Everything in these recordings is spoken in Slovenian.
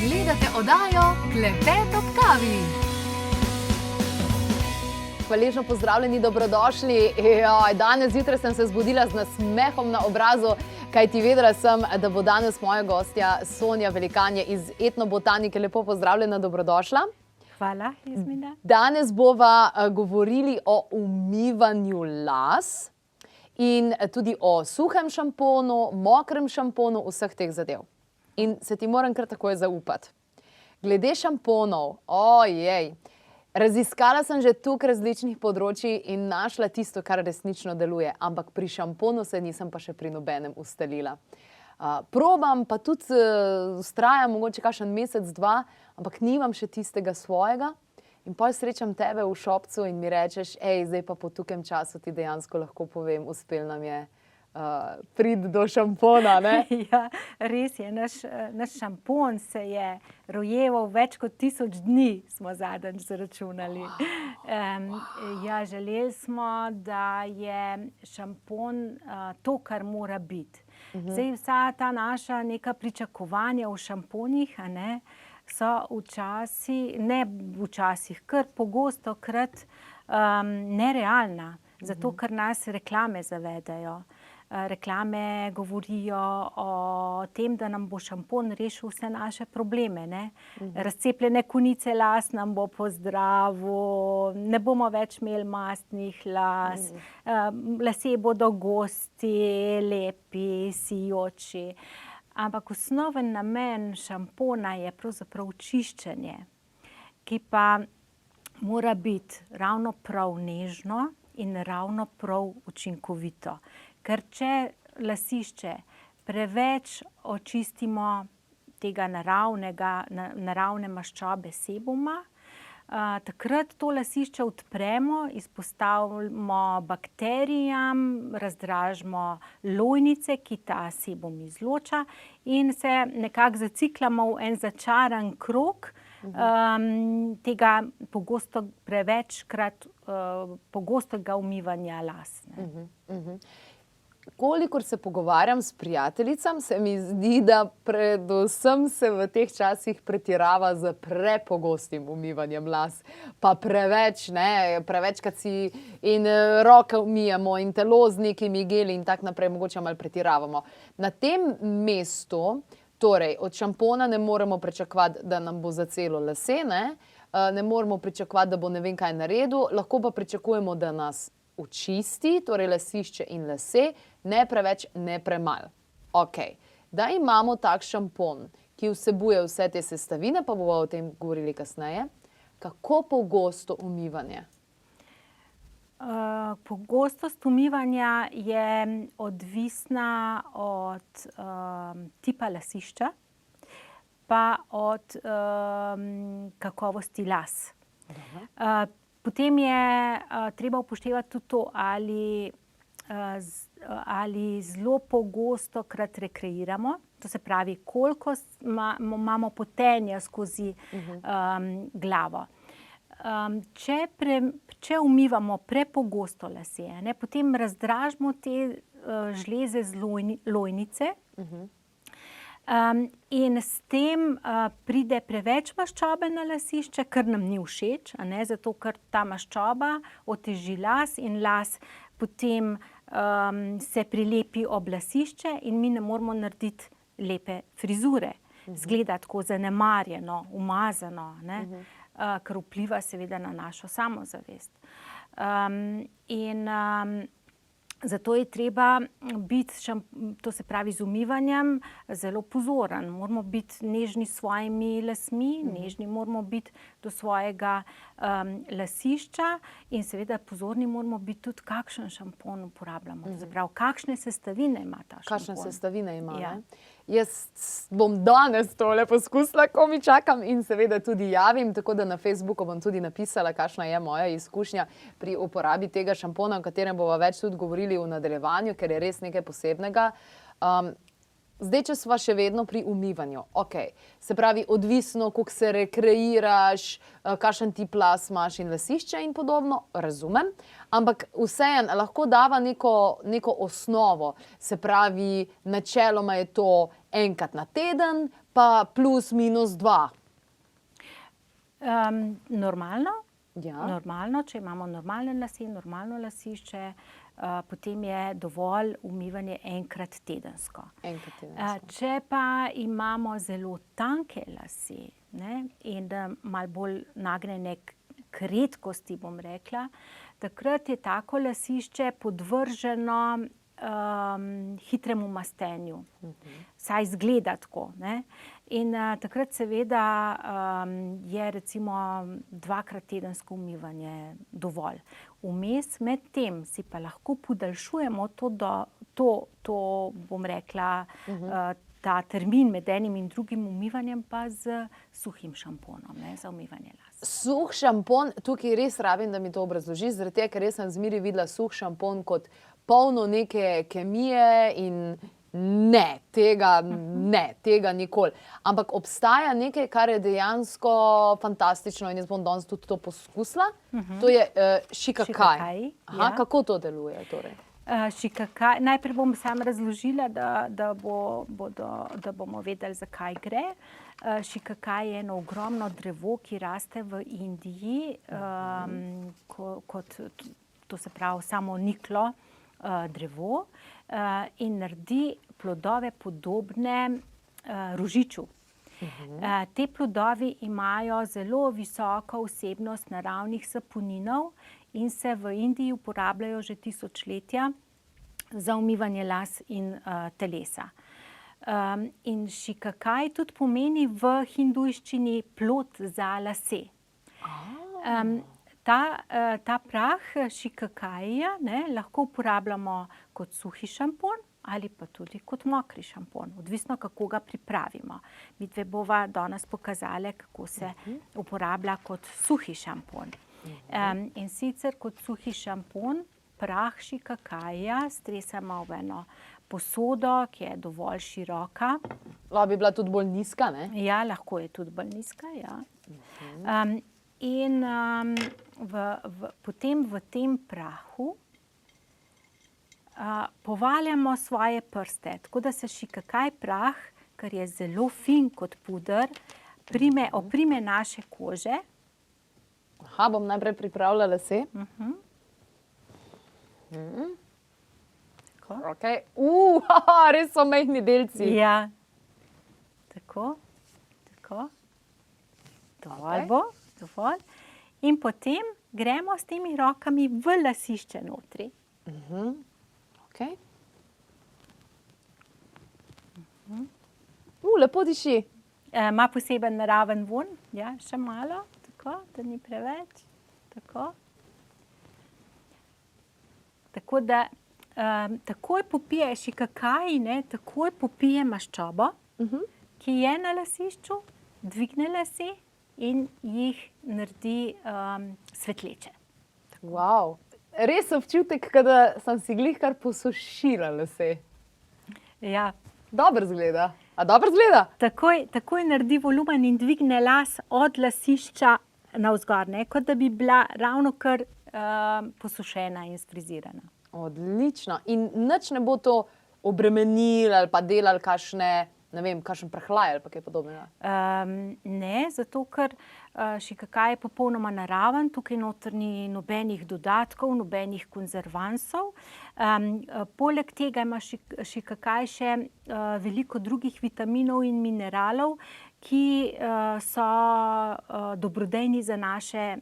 Gledate oddajo Klepet ob kavi. Hvaležno pozdravljeni, dobrodošli. Danes zjutraj sem se zbudila z nasmehom na obrazu, kajti vedela sem, da bo danes moja gostja Sonja Velikanje iz etnobotanike. Lepo pozdravljena, dobrodošla. Hvala, Jasmina. Danes bova govorili o umivanju las in tudi o suhem šamponu, mokrem šamponu, vseh teh zadev. In se ti moram kar takoj zaupati. Glede šamponov, raziskala sem že tukaj različnih področij in našla tisto, kar resnično deluje, ampak pri šamponu se nisem pa še pri nobenem ustalila. Probam, pa tudi vztrajam mogoče kakšen mesec, dva, ampak nimam še tistega svojega. In pol srečam tebe v šopcu in mi rečeš, zdaj pa po tukem času ti dejansko lahko povem, uspel nam je priti do šampona, ne? Ja, res je. Naš šampon se je rojeval več kot 1000 dni, smo zadnjič zaračunali. Želeli smo, da je šampon to, kar mora biti. Zdaj vsa ta naša neka pričakovanja v šamponih, so kar pogostokrat nerealna, zato ker nas reklame zavedajo. Reklame govorijo o tem, da nam bo šampon rešil vse naše probleme. Razcepljene konice las nam bo pozdravil, ne bomo več imeli mastnih las, lasje bodo gosti, lepi, sijoči. Ampak osnoven namen šampona je pravzaprav čiščenje, ki pa mora biti ravno prav nežno in ravno prav učinkovito. Ker če lasišče preveč očistimo tega naravne maščobe sebuma, takrat to lasišče odpremo, izpostavimo bakterijam, razdražimo lojnice, ki ta sebum izloča, in se nekako zaciklamo v en začaran krog tega pogostega umivanja las. Kolikor se pogovarjam s prijateljicam, se mi zdi, da predvsem se v teh časih pretirava z prepogostim umivanjem las. Pa preveč, prevečkrat si in roke umijemo in telo z nekimi geli in tak naprej, mogoče malo pretiravamo. Na tem mestu, torej od šampona ne moremo pričakovati, da nam bo zacelo lase, ne moremo pričakovati, da bo ne vem kaj naredil, lahko pa pričakujemo, da nas očisti, torej lasišče in lase, ne preveč, ne premalo. Da imamo tak šampon, ki vsebuje vse te sestavine, pa bomo o tem govorili kasneje, kako pogosto umivanje? Pogostost umivanja je odvisna od tipa lasišča, pa od kakovosti las. Potem je treba upoštevati tudi to, ali zelo pogostokrat rekreiramo, to se pravi, koliko imamo potenja skozi glavo. Če umivamo prepogosto lase, potem razdražimo te žleze z lojnice, in s tem pride preveč maščobe na lasišče, kar nam ni všeč, zato ker ta maščoba oteži las in las potem se prilepi ob lasišče in mi ne moremo narediti lepe frizure. Zgleda tako zanemarjeno, umazano, kar vpliva seveda na našo samozavest. Zato je treba biti, to se pravi z umivanjem, zelo pozoren. Moramo biti nežni s svojimi lasmi, nežni moramo biti do svojega lasišča in seveda pozorni moramo biti tudi, kakšen šampon uporabljamo. To se pravi, kakšne sestavine ima ta šampon. Kakšne sestavine ima, Jaz bom danes tole poskusila, ko mi čakam, in seveda tudi javim, tako da na Facebooku bom tudi napisala, kakšna je moja izkušnja pri uporabi tega šampona, o katerem bomo več tudi govorili v nadaljevanju, ker je res nekaj posebnega. Zdaj, če sva še vedno pri umivanju, se pravi, odvisno, koliko se rekreiraš, kakšen tip las imaš in lasišče in podobno, razumem, ampak vseeno lahko dava neko osnovo, se pravi, načeloma je to enkrat na teden, pa plus minus 2. Normalno. Ja. Normalno, če imamo normalne lase, normalno lasišče, potem je dovolj umivanje enkrat tedensko. Enkrat tedensko. Če pa imamo zelo tanke lase, ne, in malo bolj nagnjene k redkosti, bom rekla, takrat je tako lasišče podvrženo hitremu mastenju. Saj izgleda tako, ne. In takrat seveda je recimo 2-krat tedensko umivanje dovolj. Vmes med tem si pa lahko podaljšujemo to bom rekla, ta termin med enim in drugim umivanjem pa z suhim šamponom, ne, za umivanje las. Suh šampon, tukaj res rabim, da mi to obrazložiš, zaradi tega, ker res sem zmeraj videla suh šampon kot polno neke kemije in tega nikoli. Ampak obstaja nekaj, kar je dejansko fantastično in jaz bom danes tudi to poskusila. To je šikakaj. Aha, ja. kako to deluje torej? Šikakaj, najprej bom samo razložila, da bomo vedeli, zakaj gre. Šikakaj je eno ogromno drevo, ki raste v Indiji, to se pravi samo niklo drevo, in naredi plodove podobne rožiču. Te plodovi imajo zelo visoko vsebnost naravnih saponinov in se v Indiji uporabljajo že tisočletja za umivanje las in telesa. In šikakaj tudi pomeni v hindujščini plod za lase. Ta prah šikakaja, ne, lahko uporabljamo kot suhi šampon ali pa tudi kot mokri šampon, odvisno, kako ga pripravimo. Midve bova danes pokazali, kako se uporablja kot suhi šampon. In sicer kot suhi šampon prah šikakaja stresamo v eno posodo, ki je dovolj široka. Lahko bi bila tudi bolj nizka, ne? Ja, lahko je tudi bolj nizka, ja. In potem v tem prahu povaljamo svoje prste, tako da se šikakaj prah, ker je zelo fin kot puder, oprime naše kože. Aha, bom najprej pripravila lase. Tako. Okay. Res so majhni delci. Ja, tako. Dovolj bo, dovolj. In potem gremo s temi rokami v lasišče notri. Okay. Lepo diši. Ima poseben naraven vonj, ja, še malo, tako, da ni preveč. Tako da takoj popije šikakaj, ne, takoj popije maščobo, ki je na lasišču, dvigne lase in jih naredi svetleče. Wow. Res občutek, da sem si glih kar posušila lase. Ja. Dobro izgleda. A dobro izgleda? Takoj naredi volumen in dvigne las od lasišča navzgor, ne, kot da bi bila ravnokar posušena in sfrizirana. Odlično. In nič ne bo to obremenilo ali pa delalo kakšne, ne vem, kakšen prehlaj ali pa kaj podobnega? Ne, zato ker šikakaj je popolnoma naraven, tukaj noter ni nobenih dodatkov, nobenih konzervansov. Poleg tega ima šikakaj še veliko drugih vitaminov in mineralov, ki so dobrodejni za naše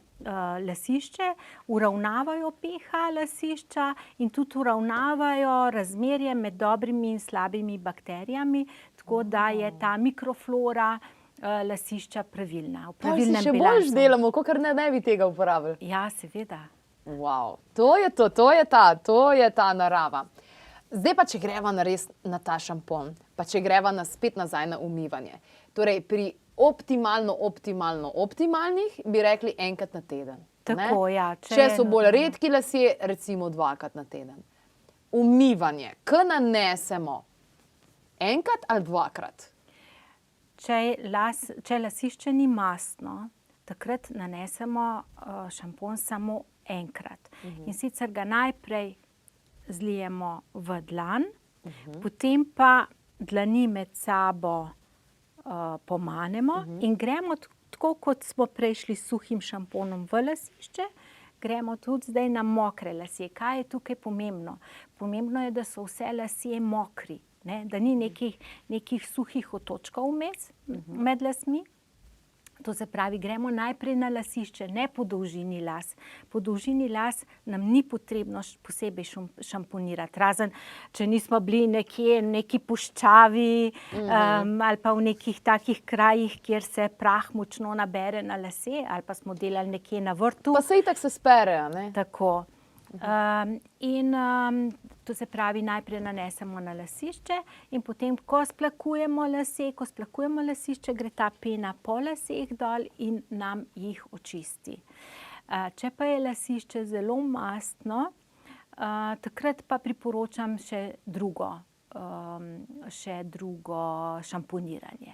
lasišče, uravnavajo pH lasišča in tudi uravnavajo razmerje med dobrimi in slabimi bakterijami, tako da je ta mikroflora lasišča pravilna. Pa si še bolj delamo, kakor ne bi tega uporabili. Ja, seveda. Wow, to je ta narava. Zdaj pa, če greva res na ta šampon, pa če greva spet nazaj na umivanje. Torej, pri optimalnih bi rekli enkrat na teden. Tako, ja. Če so bolj redki lasje, recimo 2-krat na teden. Umivanje, ko nanesemo enkrat ali 2-krat? Če lasišče ni mastno, takrat nanesemo šampon samo enkrat. In sicer ga najprej zlijemo v dlan, potem pa dlani med sabo pomanemo in gremo tako, kot smo prej šli s suhim šamponom v lasišče, gremo tudi zdaj na mokre lasje. Kaj je tukaj pomembno? Pomembno je, da so vse lasje mokri, ne? Da ni nekih suhih otočkov vmes med lasmi. To se pravi, gremo najprej na lasišče, ne po dolžini las. Po dolžini las nam ni potrebno posebej šamponirati, razen če nismo bili nekje v neki puščavi ali pa v nekih takih krajih, kjer se prah močno nabere na lase, ali pa smo delali nekje na vrtu. Pa se itak se spere, a ne? Tako. To se pravi, najprej nanesemo na lasišče in potem, ko splakujemo lasišče, gre ta pena po laseh dol in nam jih očisti. Če pa je lasišče zelo mastno, takrat pa priporočam še drugo šamponiranje.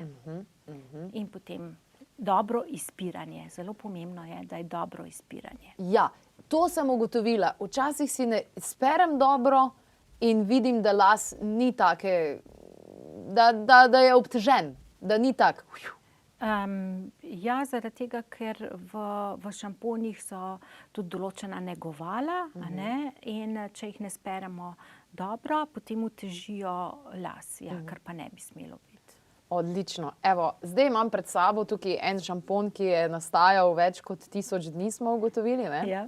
In potem dobro izpiranje. Zelo pomembno je, da je dobro izpiranje. Ja, to sem ugotovila. Včasih si ne sperem dobro in vidim, da las ni take, da je obtežen, da ni tak. Ja, zaradi tega, ker v šamponih so tudi določena negovala, a ne? In če jih ne speremo dobro, potem otežijo las, ja, kar pa ne bi smelo biti. Odlično. Evo, zdaj imam pred sabo tukaj en šampon, ki je nastajal več kot 1000 dni, smo ugotovili, ne? Ja.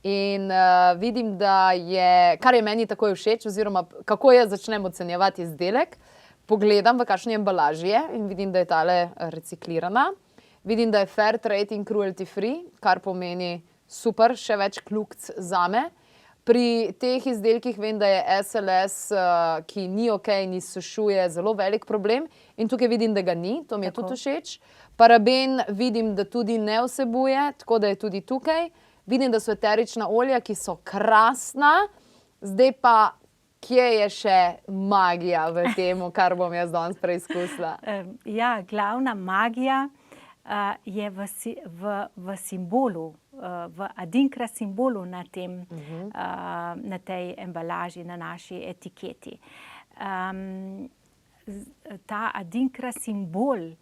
In vidim, da je, kar je meni takoj všeč, oziroma kako jaz začnem ocenjevati izdelek, pogledam, v kakšni embalaži je in vidim, da je tale reciklirana. Vidim, da je fair trade in cruelty free, kar pomeni super, še več kljukic zame. Pri teh izdelkih vem, da je SLS, ki ni okej, ni sušuje, zelo velik problem. In tukaj vidim, da ga ni, to mi je tudi všeč. Paraben vidim, da tudi ne vsebuje, tako da je tudi tukaj. Vidim, da so eterična olja, ki so krasna. Zdaj pa, kje je še magija v tem, kar bom jaz danes preizkusila? Ja, glavna magija je v simbolu, v Adinkra simbolu na tej embalaži, na naši etiketi. Ta Adinkra simbol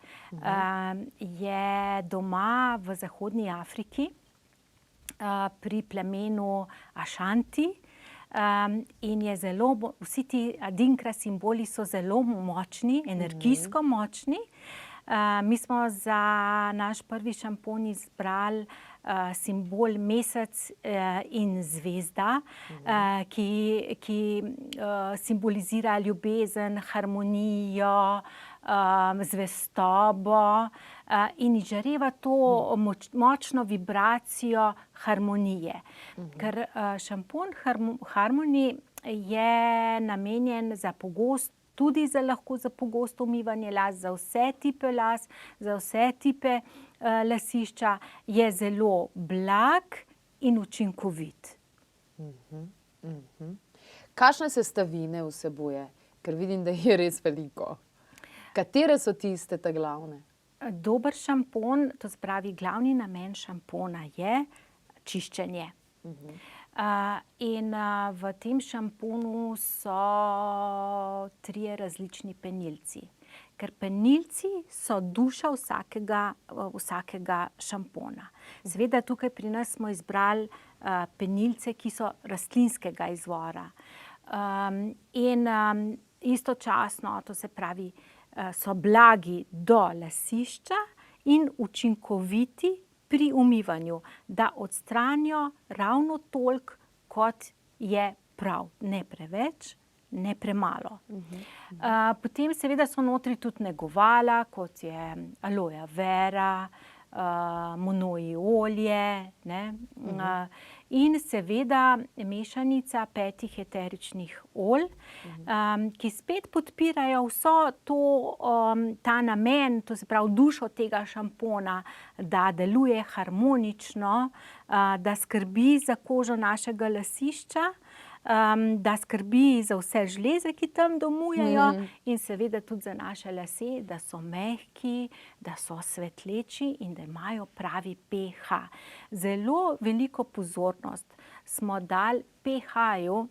je doma v zahodni Afriki, pri plemenu Ašanti, in je zelo, vsi ti Adinkra simboli so zelo močni, energijsko močni. Mi smo za naš prvi šampon izbrali simbol mesec in zvezda, ki simbolizira ljubezen, harmonijo, zvestobo in izžareva to močno vibracijo harmonije. Ker šampon Harmony je namenjen za tudi lahko za pogosto umivanje las, za vse tipe las, za vse tipe lasišča, je zelo blag in učinkovit. Kakšne sestavine vsebuje? Ker vidim, da je res veliko. Katere so tiste ta glavne? Dober šampon, to se pravi, glavni namen šampona je čiščenje. In v tem šamponu so 3 različni penilci. Ker penilci so duša vsakega šampona. Seveda tukaj pri nas smo izbrali penilce, ki so rastlinskega izvora. In istočasno, to se pravi, so blagi do lasišča in učinkoviti pri umivanju, da odstranijo ravno toliko, kot je prav. Ne preveč, ne premalo. Potem seveda so notri tudi negovala, kot je aloe vera, monoji olje, ne? In seveda mešanica 5 eteričnih olj, ki spet podpirajo vso ta namen, to se pravi dušo tega šampona, da deluje harmonično, da skrbi za kožo našega lasišča, da skrbi za vse žleze, ki tam domujejo, in seveda tudi za naše lase, da so mehki, da so svetleči in da imajo pravi pH. Zelo veliko pozornost smo dali pH-ju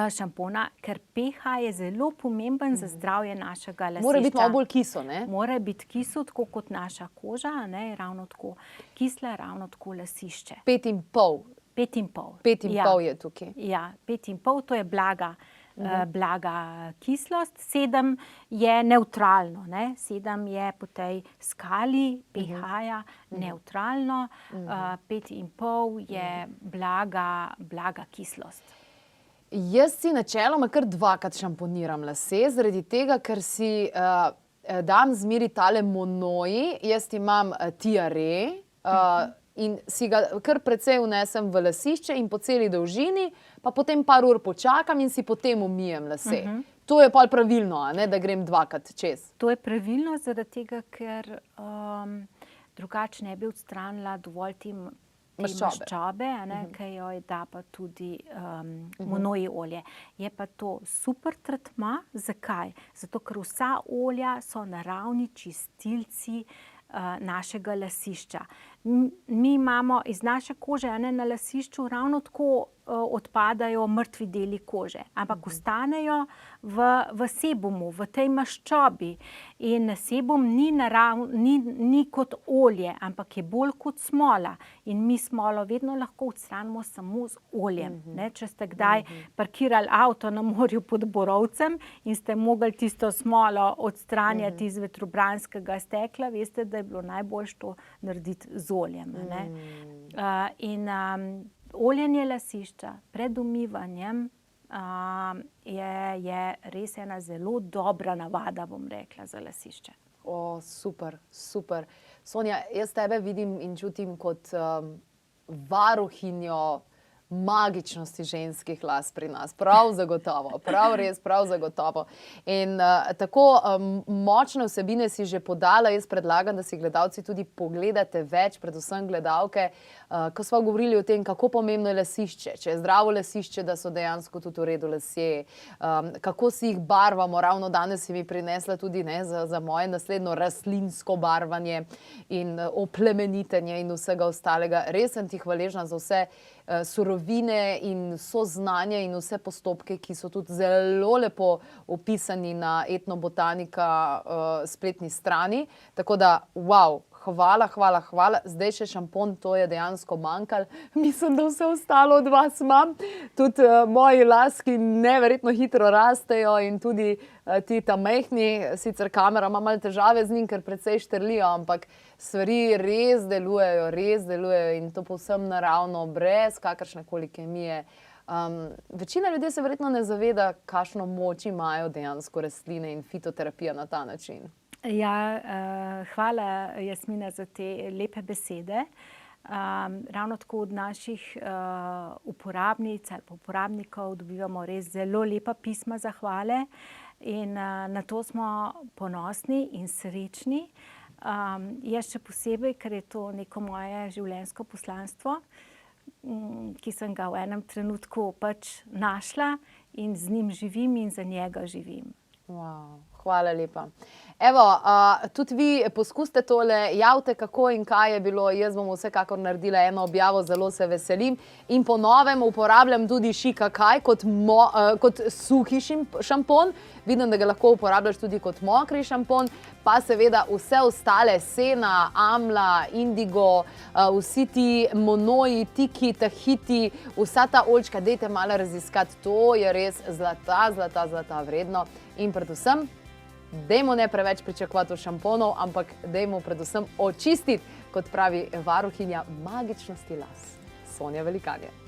šampona, ker pH je zelo pomemben za zdravje našega lasišča. Mora biti malo bolj kiso, ne? Mora biti kiso, tako kot naša koža, ne, ravno tako kisla, ravno tako lasišče. 5,5. 5,5. 5,5 je tukaj. Ja, 5,5, to je blaga kislost, 7 je nevtralno, ne? 7 je po tej skali pH-ja nevtralno, 5,5 je blaga kislost. Jaz si načeloma kar dvakrat šamponiram lase, zaradi tega, ker si dam zmeri tale monoji, jaz imam tiare in si ga kar precej vnesem v lasišče in po celi dolžini, pa potem par ur počakam in si potem umijem lase. To je pol pravilno, a ne, da grem dvakrat čez. To je pravilno, zaradi tega, ker drugače ne bi odstranila dovolj te maščobe, ki jo da pa tudi monoji olje. Je pa to super tretma. Zakaj? Zato, ker vsa olja so naravni čistilci našega lasišča. Mi imamo iz naše kože na lasišču ravno tako odpadajo mrtvi deli kože, ampak ostanejo v sebumu, v tej maščobi. In sebum ni kot olje, ampak je bolj kot smola. In mi smolo vedno lahko odstranimo samo z oljem. Če ste kdaj parkirali avto na morju pod Borovcem in ste mogli tisto smolo odstranjati iz vetrobranskega stekla, veste, da je bilo najboljše to narediti z oljem. In oljenje lasišča pred umivanjem je res ena zelo dobra navada, bom rekla, za lasišče. O, super, super. Sonja, jaz tebe vidim in čutim kot varuhinjo magičnosti ženskih las pri nas. Prav zagotovo, prav zagotovo. In tako močne vsebine si že podala, jaz predlagam, da si gledalci tudi pogledate več, predvsem gledalke, ko smo govorili o tem, kako pomembno je lasišče, če je zdravo lasišče, da so dejansko tudi v redu lasje, kako si jih barvamo, ravno danes si mi prinesla tudi za moje naslednjo rastlinsko barvanje in oplemenitenje in vsega ostalega. Res sem ti hvaležna za vse surovine in vso znanje in vse postopke, ki so tudi zelo lepo opisani na Etnobotanika spletni strani. Tako da, wow, hvala. Zdaj še šampon, to je dejansko manjkalo. Mislim, da vse ostalo od vas imam. Tudi moji laski neverjetno hitro rastejo in tudi ti ta majhni, sicer kamera ima malo težave z njim, ker precej štrlijo, ampak stvari res delujejo in to povsem naravno, brez kakršnekoli kemije. Večina ljudi se verjetno ne zaveda, kakšno moč imajo dejansko rastline in fitoterapija na ta način. Ja, hvala Jasmina za te lepe besede. Ravno tako od naših uporabnic ali uporabnikov dobivamo res zelo lepa pisma zahvale in na to smo ponosni in srečni. Jaz še posebej, ker je to neko moje življenjsko poslanstvo, ki sem ga v enem trenutku pač našla in z njim živim in za njega živim. Wow, hvala lepa. Evo, tudi vi poskusite tole, javite kako in kaj je bilo, jaz bom vsekakor naredila eno objavo, zelo se veselim. In po novem uporabljam tudi šikakaj kot suhi šampon. Vidim, da ga lahko uporabljaš tudi kot mokri šampon, pa seveda vse ostale, sena, amla, indigo, vsi ti monoji, tiki, tahiti, vsa ta oljčka, dajte malo raziskati, to je res zlata vredno. In predvsem, dajmo ne preveč pričakovati od šamponov, ampak dajmo predvsem očistiti, kot pravi varuhinja magičnosti las, Sonja Velikanje.